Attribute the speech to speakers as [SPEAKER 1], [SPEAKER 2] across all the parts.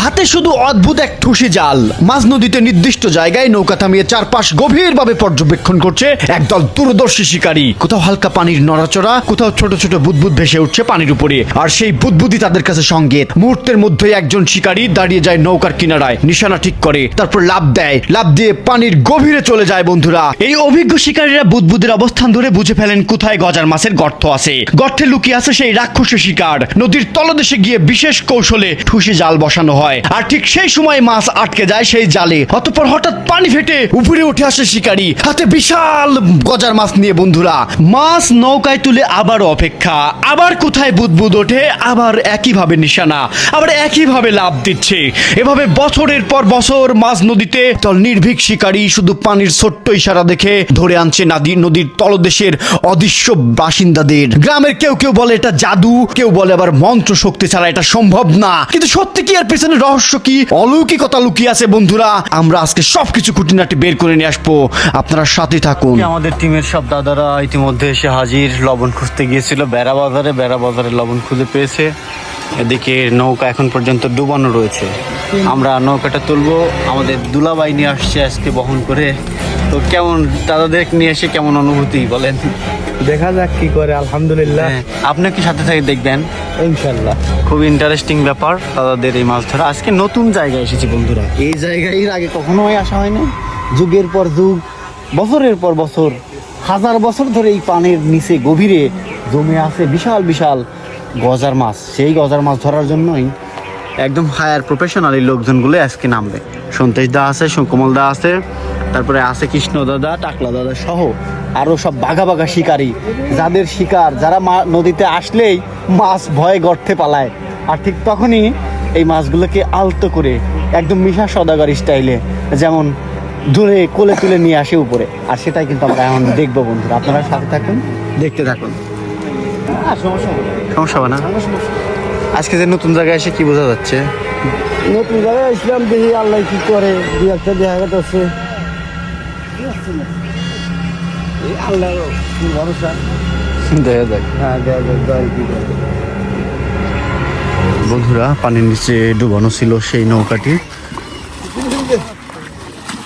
[SPEAKER 1] হাতে শুধু অদ্ভুত এক ঠুসি জাল। মাঝ নদীতে নির্দিষ্ট জায়গায় নৌকা থামিয়ে চারপাশ গভীরভাবে পর্যবেক্ষণ করছে একদল দূরদর্শী শিকারী। কোথাও হালকা পানির নড়াচড়া, কোথাও ছোট ছোট বুদবুদ ভেসে উঠছে পানির উপরে, আর সেই বুদবুদই তাদের কাছে সংকেত। মুহূর্তের মধ্যেই একজন শিকারী দাঁড়িয়ে যায় নৌকার কিনারায়, নিশানা ঠিক করে, তারপর লাফ দেয়। লাফ দিয়ে পানির গভীরে চলে যায়। বন্ধুরা, এই অভিজ্ঞ শিকারীরা বুদবুদের অবস্থান ধরে বুঝে ফেলেন কোথায় গজার মাছের গর্ত আছে। গর্তে লুকিয়ে আছে সেই রাক্ষসী শিকার। নদীর তলদেশে গিয়ে বিশেষ কৌশলে ঠুসি জাল বসানো হয়, আর ঠিক সেই সময় মাছ আটকে যায় সেই জালে। অতঃপর হঠাৎ পানি ফেটে উপরে উঠে আসে শিকারী, হাতে বিশাল গজার মাছ নিয়ে। বন্ধুরা, মাছ নৌকায় তুলে আবারও অপেক্ষা। আবার কোথায় বুদবুদ ওঠে, আবার একইভাবে নিশানা, আবার একইভাবে লাভ দিচ্ছে। এভাবে বছরের পর বছর মাছ নদীতে দল নির্ভীক শিকারী শুধু পানির ছোট্ট ইশারা দেখে ধরে আনছে নদীর তলদেশের অদৃশ্য বাসিন্দাদের। গ্রামের কেউ কেউ বলে এটা জাদু, কেউ বলে আবার মন্ত্র শক্তি ছাড়া এটা সম্ভব না। কিন্তু সত্যি কি এর পেছনে রহস্য কি, অলৌকিকতা লুকিয়ে আছে? বন্ধুরা, আমরা আজকে সবকিছু খুঁটিনাটি বের করে নিয়ে আসবো, আপনারা সাথে থাকুন।
[SPEAKER 2] আমাদের টিমের সব দাদারা ইতিমধ্যে এসে হাজির। লবণ খুঁজতে গিয়েছিল বেড়া বাজারে লবণ খুঁজে পেয়েছে। এদিকে নৌকা এখন পর্যন্ত ডুবানো রয়েছে। আমরা নৌকাটা তুলবো, আমাদের দুলাভাই নিয়ে আসছে আজকে বহন করে। তো কেমন দাদাদের নিয়ে এসে কেমন অনুভূতি বলেন?
[SPEAKER 3] দেখা যাক কি করে। আলহামদুলিল্লাহ।
[SPEAKER 2] আপনি কি সাথে থেকে দেখবেন?
[SPEAKER 3] ইনশাল্লাহ।
[SPEAKER 2] খুব ইন্টারেস্টিং ব্যাপার দাদাদের এই মাছ ধরা। আজকে নতুন জায়গায় এসেছি বন্ধুরা, এই জায়গায় এর আগে কখনোই আসা হয়নি। যুগের পর যুগ, বছরের পর বছর, হাজার বছর ধরে এই পানির নিচে গভীরে জমে আছে বিশাল বিশাল গজার মাছ। সেই গজার মাছ ধরার জন্যই একদম হায়ার প্রফেশনাল এই লোকজনগুলো আজকে নামবে। সন্তেশ দা আছে, সুকমল দা আছে, তারপরে আছে কৃষ্ণ দাদা, টাকলা দাদা সহ আরও সব বাঘা বাঘা শিকারী, যাদের শিকার যারা নদীতে আসলেই মাছ ভয়ে গর্তে পালায়। আর ঠিক তখনই এই মাছগুলোকে আলতো করে একদম মিশা সদাগর স্টাইলে যেমন দূরে কোলে তুলে নিয়ে আসে উপরে। আর সেটাই কিন্তু আমরা এখন দেখবো বন্ধুরা, আপনারা সাথে থাকুন, দেখতে থাকুন। সমস্যা হবে না। আজকে যে নতুন জায়গায় এসে কি বোঝা যাচ্ছে?
[SPEAKER 3] নতুন জায়গায় আসলাম, দেখি আল্লাহ কি করে। দুই একটা দেখা গেছে আল্লাহ ভরসা।
[SPEAKER 2] দেখা যাক।
[SPEAKER 3] হ্যাঁ, দেখা যাক কি করে।
[SPEAKER 2] বন্ধুরা, পানির নিচে ডুবানো ছিল সেই নৌকাটি।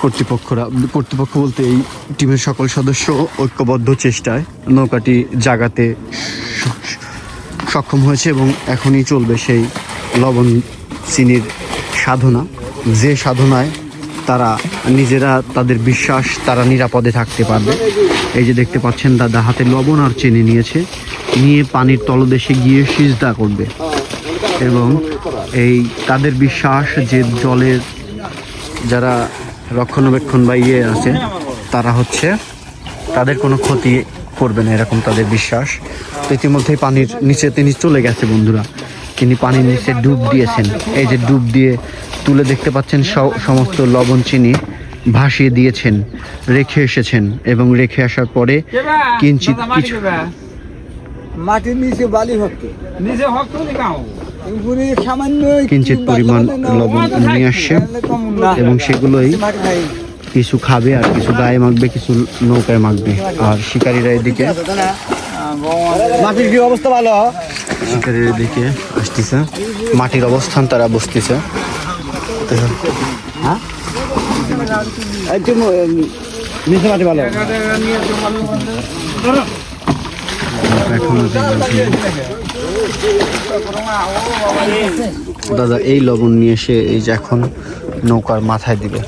[SPEAKER 2] কর্তৃপক্ষ বলতে এই টিমের সকল সদস্য ঐক্যবদ্ধ চেষ্টায় নৌকাটি জাগাতে সক্ষম হয়েছে এবং এখনই চলবে সেই লবণ চিনির সাধনা, যে সাধনায় তারা নিজেরা তাদের বিশ্বাস তারা নিরাপদে থাকতে পারবে। এই যে দেখতে পাচ্ছেন দাদা হাতে লবণ আর চিনি নিয়ে পানির তলদেশে গিয়ে সিজদা করবে এবং এই তাদের বিশ্বাস যে জলের যারা রক্ষণাবেক্ষণ বা ইয়ে আছে তারা হচ্ছে তাদের কোনো ক্ষতি করবে না, এরকম তাদের বিশ্বাস। তো ইতিমধ্যেই পানির নিচে তিনি চলে গেছে বন্ধুরা, তিনি পানির নিচে ডুব দিয়েছেন। এই যে ডুব দিয়ে তুলে দেখতে পাচ্ছেন সমস্ত লবণ চিনি ভাসিয়ে দিয়েছেন, রেখে এসেছেন এবং রেখে আসার পরে কিঞ্চিত কিছু
[SPEAKER 3] মাটির নিচে বালি হতো,
[SPEAKER 2] কিঞ্চিত পরিমাণ লবণ নিয়ে আসছে এবং সেগুলোই কিছু খাবে আর কিছু গায়ে মাখবে, কিছু নৌকায় মাখবে। আর শিকারীরা এদিকে
[SPEAKER 3] মাটির কি অবস্থা ভালো,
[SPEAKER 2] শিকারীর এদিকে আসতেছে, মাটির অবস্থান তারা বুঝতেছে।
[SPEAKER 3] নিচে মাটি ভালো।
[SPEAKER 2] দাদা এই লবণ নিয়ে এসে এই যে এখন নৌকার মাথায় দিবে।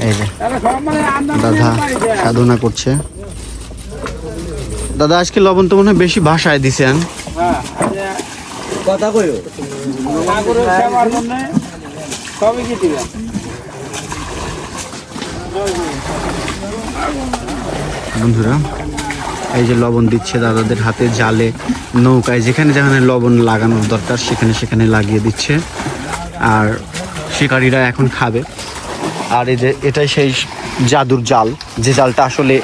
[SPEAKER 2] এই যে দাদা সাধনা করছে। দাদা আজকে লবণ তো মনে হয় বেশি ভাষায় দিছেন।
[SPEAKER 3] কথা কইও
[SPEAKER 2] বন্ধুরা, এই যে লবণ দিচ্ছে দাদাদের হাতে, জালে, নৌকায় যেখানে যেখানে লবণ লাগানোর দরকার সেখানে সেখানে লাগিয়ে দিচ্ছে। আর শিকারীরা এখন খাবে। আর এই যে এটাই সেই জাদুর জাল, যে জালটা আসলে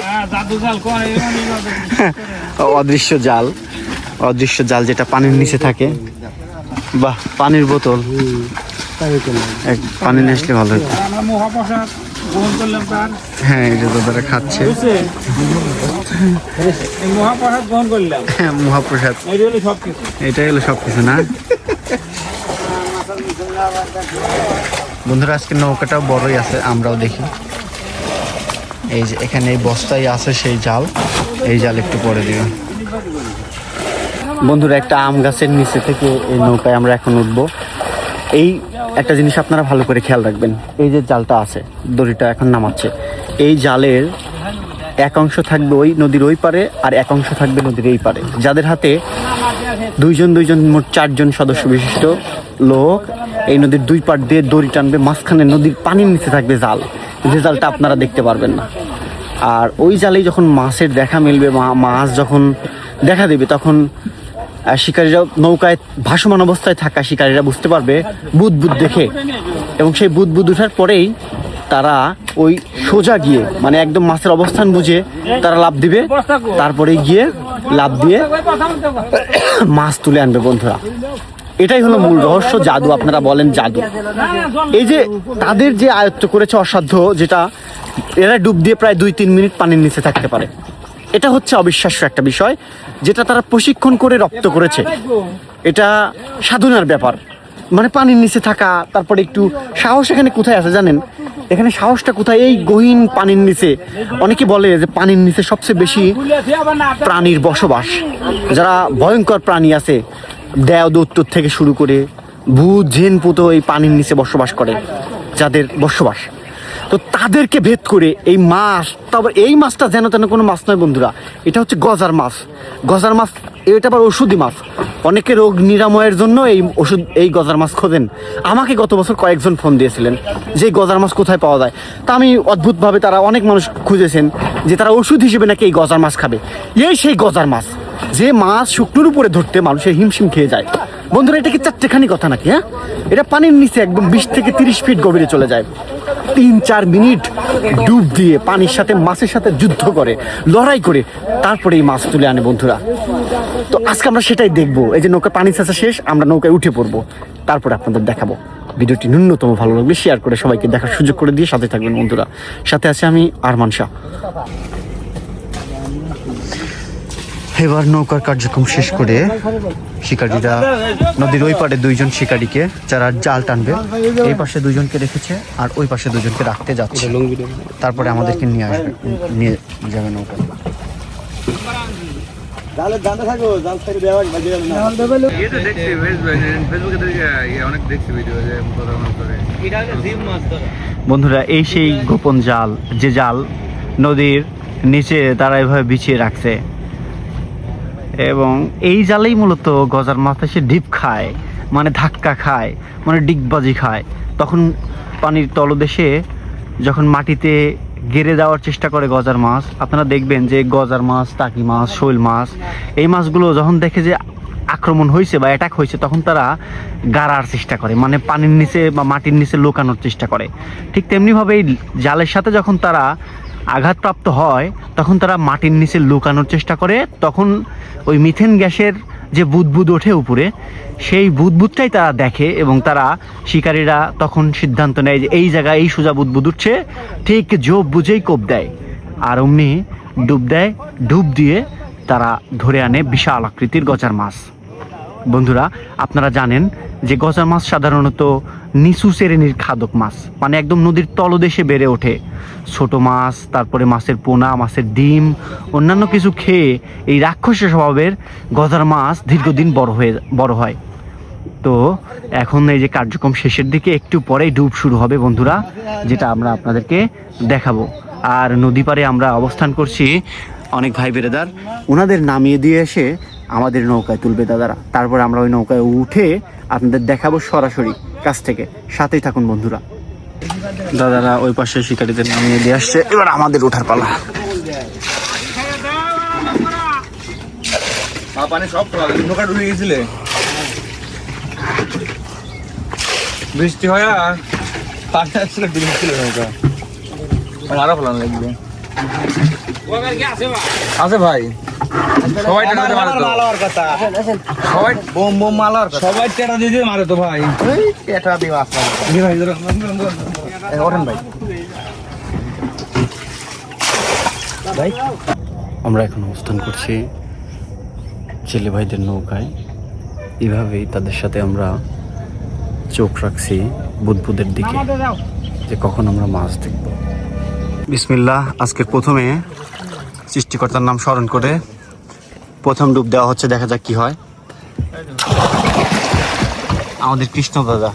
[SPEAKER 2] অদৃশ্য জাল যেটা পানির নিচে থাকে। বাহ, পানির বোতল, পানি নিয়ে আসলে ভালো হতো। হ্যাঁ, এই যে দাদারা খাচ্ছে। হ্যাঁ, মহাপ্রসাদ, এটাই হলো সবকিছু না? বন্ধুরা আজকে নৌকাটাও বড়ই আছে, আমরাও দেখি। এই যে এখানে এই বস্তায় আছে সেই জাল, এই জাল একটু পরে দিবে। বন্ধুরা একটা আম গাছের নিচে থেকে এই নৌকায় আমরা এখন উঠবো। এই একটা জিনিস আপনারা ভালো করে খেয়াল রাখবেন, এই যে জালটা আছে, দড়িটা এখন নামাচ্ছে, এই জালের এক অংশ থাকবে ওই নদীর ওই পারে আর এক অংশ থাকবে নদীর এই পারে, যাদের হাতে দুইজন মোট 4 জন সদস্য বিশিষ্ট লোক এই নদীর দুই পাড় দিয়ে দড়ি টানবে, মাঝখানে নদীর পানির নিচে থাকবে জাল, যে জালটা আপনারা দেখতে পারবেন না। আর ওই জালেই যখন মাছের দেখা মিলবে, মাছ যখন দেখা দেবে, তখন শিকারীরা নৌকায় ভাসমান অবস্থায় থাকা শিকারীরা বুঝতে পারবে বুদবুদ দেখে, এবং সেই বুদবুদ ওঠার পরেই তারা ওই সোজা গিয়ে মানে একদম মাছের অবস্থান বুঝে তারা লাফ দিবে, তারপরে গিয়ে লাফ দিয়ে মাছ তুলে আনবে। বন্ধুরা এটাই হলো মূল রহস্য, জাদু আপনারা বলেন জাদু। এই যে তাদের যে আয়ত্ত করেছে অসাধ্য, যেটা এরা ডুব দিয়ে প্রায় 2-3 মিনিট পানির নিচে থাকতে পারে, এটা হচ্ছে অবিশ্বাস্য একটা বিষয়, যেটা তারা প্রশিক্ষণ করে রপ্ত করেছে। এটা সাধনার ব্যাপার, মানে পানির নিচে থাকা, তারপরে একটু সাহস। এখানে কোথায় আছে জানেন? এখানে সাহসটা কোথায়? এই গহীন পানির নিচে। অনেকে বলে যে পানির নিচে সবচেয়ে বেশি প্রাণীর বসবাস, যারা ভয়ঙ্কর প্রাণী আছে, দেও দৈত্য থেকে শুরু করে ভূত জিন পুতো এই পানির নিচে বসবাস করে, যাদের বসবাস। তো তাদেরকে ভেদ করে এই মাছ, তারপর এই মাছটা যেন তেন কোনো মাছ নয় বন্ধুরা, এটা হচ্ছে গজার মাছ। গজার মাছ এটা আবার ওষুধি মাছ, অনেকে রোগ নিরাময়ের জন্য এই গজার মাছ খোঁজেন। আমাকে গত বছর কয়েকজন ফোন দিয়েছিলেন যে গজার মাছ কোথায় পাওয়া যায়। তা আমি অদ্ভুতভাবে, তারা অনেক মানুষ খুঁজেছেন যে তারা ওষুধ হিসেবে নাকি এই গজার মাছ খাবে। এই সেই গজার মাছ, যে মাছ শুকনোর উপরে ধরতে মানুষের হিমশিম খেয়ে যায়। বন্ধুরা এটা কি চারটেখানি কথা নাকি? হ্যাঁ, এটা পানির নিচে একদম 20 থেকে 30 ফিট গভীরে চলে যায়। 3-4 মিনিট ডুব দিয়ে পানির সাথে মাছের সাথে যুদ্ধ করে, লড়াই করে, তারপরে এই মাছ তুলে আনে বন্ধুরা। তো আজকে আমরা সেটাই দেখবো। এই যে নৌকা পানি ছাঁচা শেষ, আমরা নৌকায় উঠে পড়বো, তারপরে আপনাদের দেখাবো। ভিডিওটি ন্যূনতম ভালো লাগবে শেয়ার করে সবাইকে দেখার সুযোগ করে দিয়ে সাথে থাকবেন বন্ধুরা। সাথে আছে আমি আরমান শাহ। এবার নৌকার কার্যক্রম শেষ করে শিকারীরা নদীর ওই পাড়ে 2 জন শিকারীকে, যারা জাল টানবে, এই পাশে 2 জনকে রেখেছে আর ওই পাশে 2 জনকে রাখতে যাচ্ছে। তারপরে আমাদেরকে নিয়ে যাবে নৌকা। বন্ধুরা এই সেই গোপন জাল, যে জাল নদীর নিচে তারা এভাবে বিছিয়ে রাখছে, এবং এই জালেই মূলত গজার মাছ এসে ডিপ খায়, মানে ধাক্কা খায়, মানে ডিগবাজি খায়। তখন পানির তলদেশে যখন মাটিতে গেড়ে যাওয়ার চেষ্টা করে গজার মাছ, আপনারা দেখবেন যে গজার মাছ, টাকি মাছ, শৈল মাছ, এই মাছগুলো যখন দেখে যে আক্রমণ হয়েছে বা অ্যাটাক হয়েছে, তখন তারা গাড়ার চেষ্টা করে, মানে পানির নিচে বা মাটির নিচে লুকানোর চেষ্টা করে। ঠিক তেমনিভাবে এই জালের সাথে যখন তারা আঘাতপ্রাপ্ত হয়, তখন তারা মাটির নিচে লুকানোর চেষ্টা করে। তখন ওই মিথেন গ্যাসের যে বুদবুদ ওঠে উপরে, সেই বুদবুদটাই তারা দেখে, এবং তারা শিকারীরা তখন সিদ্ধান্ত নেয় যে এই জায়গায় এই সোজা বুদবুদ উঠছে, ঠিক জোব বুঝেই কোপ দেয়, আর অমনি ডুব দেয়। ডুব দিয়ে তারা ধরে আনে বিশাল আকৃতির গজার মাছ। বন্ধুরা আপনারা জানেন যে গজার মাছ সাধারণত নিচু শ্রেণীর খাদক মাছ, মানে একদম নদীর তলদেশে বেড়ে ওঠে। ছোট মাছ, তারপরে মাছের পোনা, মাছের ডিম, অন্যান্য কিছু খেয়ে এই রাক্ষসী স্বভাবের গজার মাছ দীর্ঘদিন বড় হয়। তো এখন এই যে কার্যক্রম শেষের দিকে, একটু পরেই ডুব শুরু হবে বন্ধুরা, যেটা আমরা আপনাদেরকে দেখাবো। আর নদী পাড়ে আমরা অবস্থান করছি, অনেক ভাই বেরেদার ওনাদের নামিয়ে দিয়ে এসে আমাদের নৌকায় তুলবে দাদারা, তারপরে আমরা ওই নৌকায় উঠে আপনাদের দেখাবো সরাসরি কাছ থেকে। সাথেই থাকুন বন্ধুরা। দাদারা ওই পাশে শিকারীদের নামিয়ে দিয়ে আসছে, এবার আমাদের ওঠার পালা।
[SPEAKER 4] পানি সব নৌকা ডুবে গেছিলে, বৃষ্টি হয় পানি আসছিল, ডুবে গেছিল নৌকা, আরো ফেলানো লাগবে। আছে ভাই, সবাই সবাই বোম বোম মালার, সবাই টেটা দিয়ে মারে তো ভাই, টেটা দিয়ে ওঠেন ভাই। ভাই
[SPEAKER 2] আমরা এখন অবস্থান করছি ছেলে ভাইদের নৌকায়। এভাবেই তাদের সাথে আমরা চোখ রাখছি বুদবুদের দিকে যে কখন আমরা মাছ দেখব। বিসমিল্লাহ, আজকের প্রথমে সৃষ্টিকর্তার নাম স্মরণ করে প্রথম ডুব দেওয়া হচ্ছে, দেখা যাক কি হয়। আমাদের কৃষ্ণ দাদা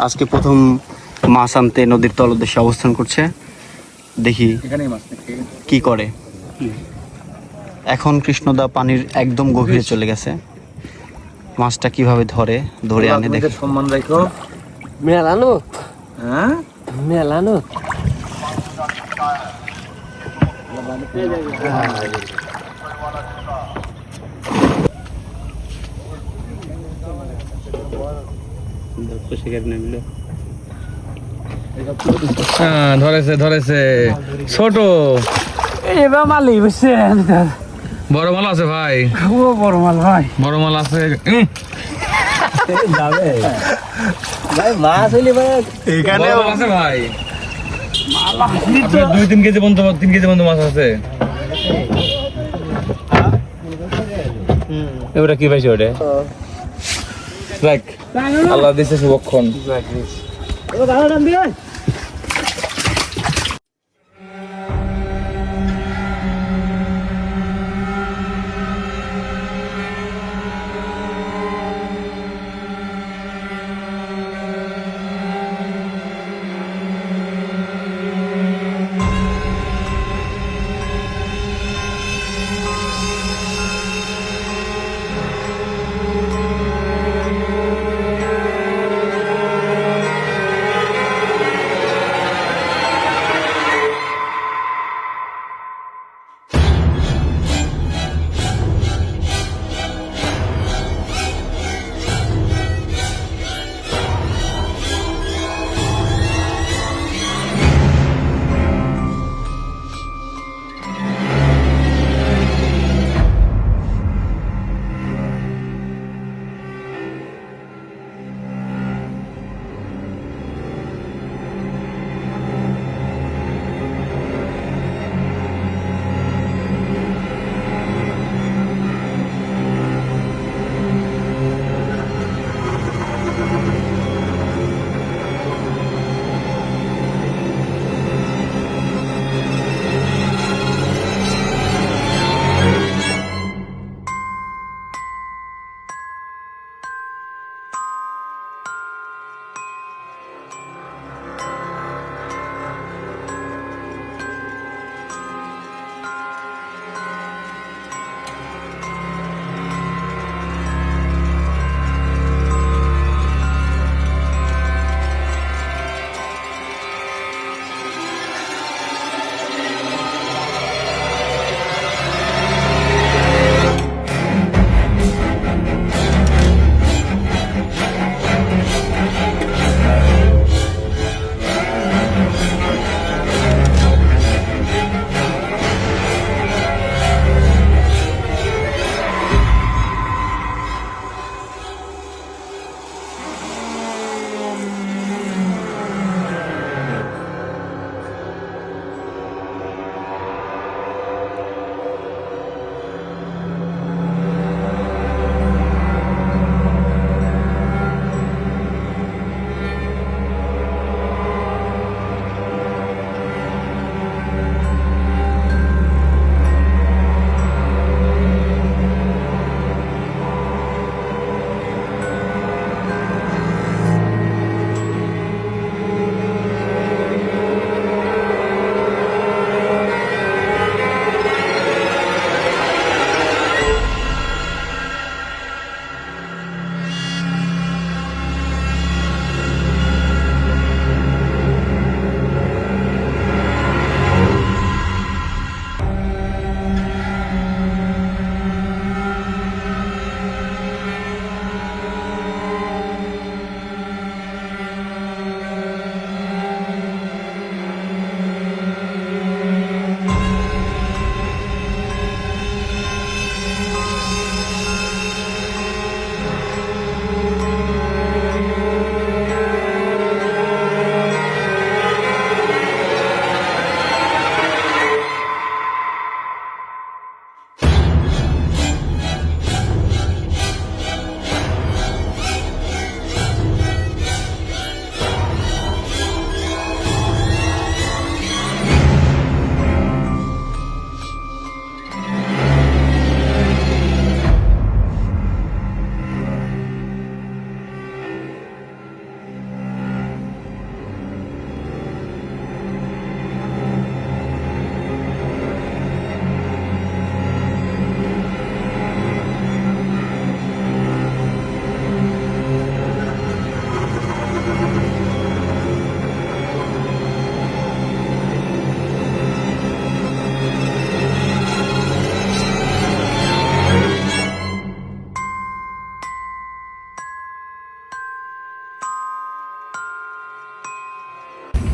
[SPEAKER 2] আজকে প্রথম মাছ আনতে নদীর তলদেশে অবস্থান করছে, দেখি
[SPEAKER 4] এখানেই মাছ নাকি?
[SPEAKER 2] কি করে। এখন কৃষ্ণদা পানির একদম গভীরে চলে গেছে, মাছটা কিভাবে ধরে আনে দেখে।
[SPEAKER 4] সম্মান রাখো।
[SPEAKER 3] মেলানো
[SPEAKER 4] হ্যাঁ,
[SPEAKER 3] মেলানো
[SPEAKER 4] হ্যাঁ, ধরেছে ছোট
[SPEAKER 3] এবার মালি বুঝছেন
[SPEAKER 4] বড় মাল আছে ভাই,
[SPEAKER 3] ও বড় মাল ভাই
[SPEAKER 4] বড় মাল আছে।
[SPEAKER 3] যাবে ভাই মাছ হইলে ভাই
[SPEAKER 2] এখানে
[SPEAKER 4] বড় মাল আছে ভাই, আপনার 2-3 কেজি পর্যন্ত 3 কেজি পর্যন্ত মাছ আছে। এবারে কি পাইছে ওটা? দেখ, আল্লাহ দিছে শুভক্ষণ।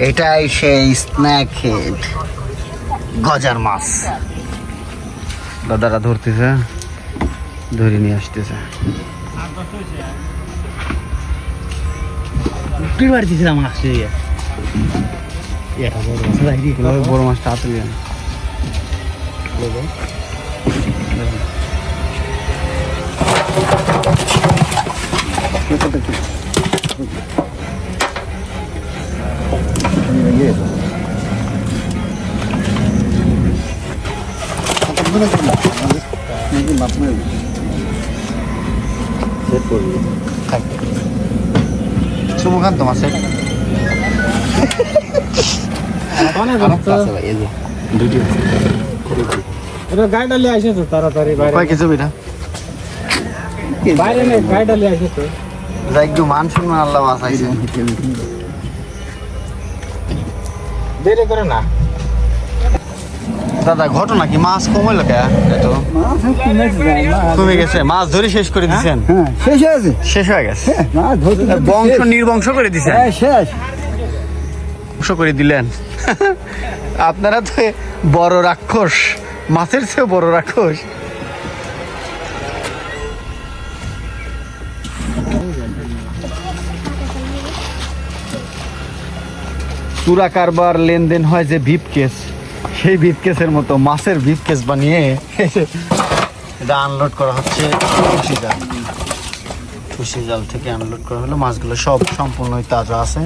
[SPEAKER 2] এটাই সেই স্ন্যাক হেড গজার মাছ। দাদারা ধরতেছে, ধরে নিয়ে আসতেছে। বড় মাছটা হাতে নিয়ে সুমকান্ত মাছের
[SPEAKER 3] গাড়িটা নিয়ে আসে তো তাড়াতাড়ি বাইরে
[SPEAKER 2] কয় কিছু বিটা
[SPEAKER 3] বাইরে নেই, গাড়িটা নিয়ে আসে তো।
[SPEAKER 2] যাই একটু মান সম্মান আল্লাহ মাছ আইছে।
[SPEAKER 3] দেরি করে না।
[SPEAKER 2] দাদা ঘটনা কি মাছ কমইল কে? এত কমে গেছে, মাছ ধরে শেষ করে দিছেন?
[SPEAKER 3] হ্যাঁ, শেষ হয়েছে।
[SPEAKER 2] শেষ হয়ে গেছে,
[SPEAKER 3] মাছ ধরতে ধরতে
[SPEAKER 2] বংশ
[SPEAKER 3] শেষ।
[SPEAKER 2] নির্বংশ করে দিছেন,
[SPEAKER 3] হ্যাঁ, শেষ।
[SPEAKER 2] ধ্বংস করে দিলেন। আপনারা তো বড় রাক্ষস, মাছের চেয়ে বড় রাক্ষস। চুরা কারবার লেনদেন হয় যে ভিপ কেস, সেই ভিপ কেসের মতো মাছের ভিপ কেস বানিয়ে এটা আনলোড করা হচ্ছে খুশি জাল। খুশি জাল থেকে আনলোড করা হলো, মাছগুলো সব সম্পূর্ণই তাজা আছে।